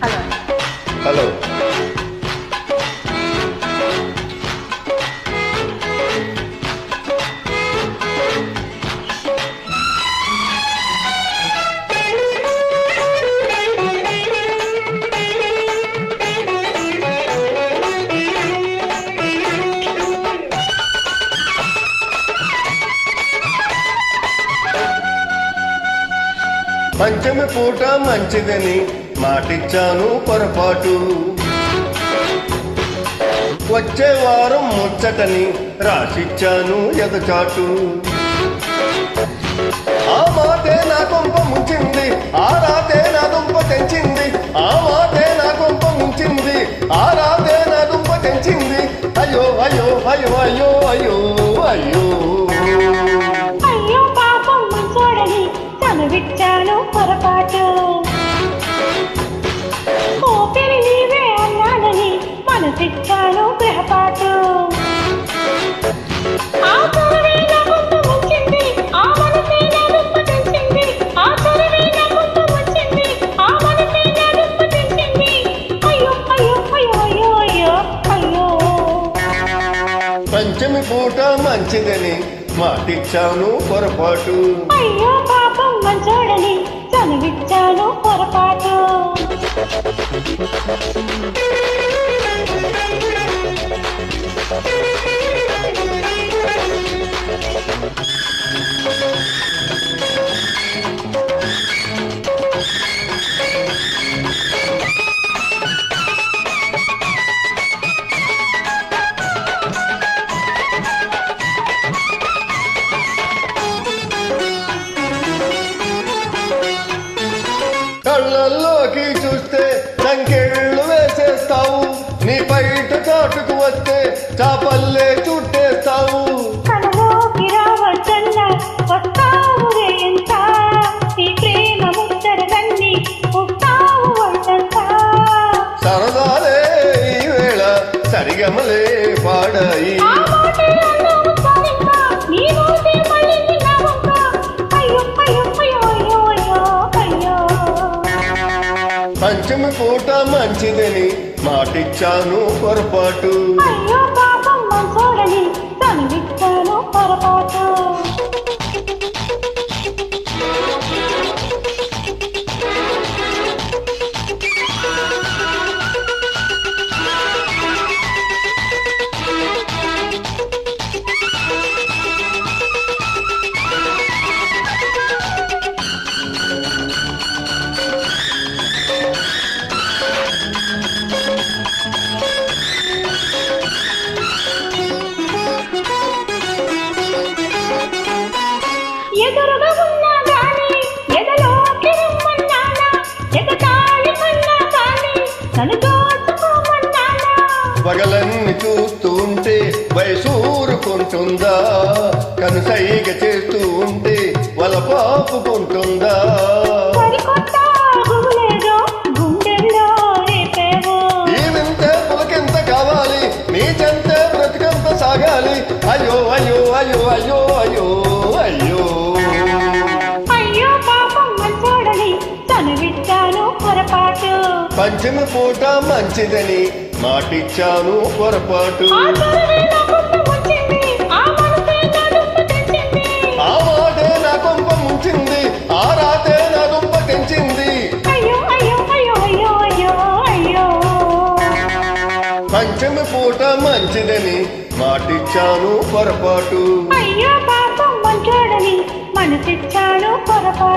Hello hello. పంచమి పూట మంచిదని మాటిచ్చాను పొరపాటు, వచ్చే వారం ముచ్చటని రాసిచ్చాను ఎదచాటు. ఆ మాటే నా కొంప ముంచింది, ఆ రాతే నా దుంప తెంచింది. ఆ మాటే నా కొంప ముంచింది, ఆ రాతే నా దుంప తెంచింది. అయ్యో అయ్యో అయ్యో అయ్యో అయ్యో అయ్యో అయ్యో పాపం చూడని చనువిచ్చాను పొరపాటు, ఊపిరి నీవే అన్నానని మనసిచ్చాను గ్రహపాటు. ఆ చొరవే నా కొంప ముంచింది, ఆ మనసే నా దుంప తెంచింది. ఆ చొరవే నా కొంప ముంచింది, ఆ మనసే నా దుంప తెంచింది. అయ్యో అయ్యో అయ్యో అయ్యో అయ్యో అయ్యో. పంచమి పూట మంచిదని మాటిచ్చాను పొరపాటు, అయ్యో పాపం మంచోడని చనువిచ్చాను పొరపాటు. కళ్ళల్లోకి చూస్తే సంకెళ్ళు వేసేస్తావు, నీ బయట చాటుకు వస్తే చాపల్లే చుట్టేస్తావు. కలలోకి రావచ్చన్న వస్తావు ఎంత, ఈ ప్రేమ ముచ్చటలన్నీ పుస్తావు వంటంతా. సరదాలే ఈ వేళ సరిగమలే పాడాయి, ఆ మాటే అన్నావు సారింకా, నీ మోసే మళ్ళీ నా వంక. అయ్యో అయ్యో అయ్యో అయ్యో అయ్యో అయ్యో. పంచమి పూట మంచిదని మాటిచ్చాను పొరపాటు, అయ్యో పాపం మంచోడని చనువిచ్చాను పొరపాటు. ఎదురుగా ఉన్నా గాని ఎదలోకి రమ్మన్నానా, ఎగతాళి కన్నా కానీ నన్ను దోచుకోమన్నానా. పగలన్నీ చూస్తూ ఉంటే వయసూరుకుంటుందా, కనుసైగ చేస్తూ ఉంటే వల పాపుకుంటుందా. సరికొత్త గుబులేదో గుండెల్లో రేపేవో, ఈ వింతే పులకెంత కావాలి, నీ చెంతే బ్రతికంత సాగాలి. అయ్యో అయ్యో అయ్యో అయ్యో అయ్యో అయ్యో. అయ్యో పాపం మంచోడని చనువిచ్చాను పొరపాటు, పంచమి పూట మంచిదని మాటిచ్చాను పొరపాటు. ఆ చొరవే నా కొంప ముంచింది, ఆ మనసే నా దుంప తెంచింది. ఆ మాటే నా కొంప ముంచింది, ఆ రాతే నా దుంప తెంచింది. అయ్యో అయ్యో అయ్యో అయ్యో అయ్యో అయ్యో. పంచమి పూట మంచిదని మాటిచ్చాను పొరపాటు, అయ్యో పాపం మంచోడని మనసిచ్చాను పొరపాటు.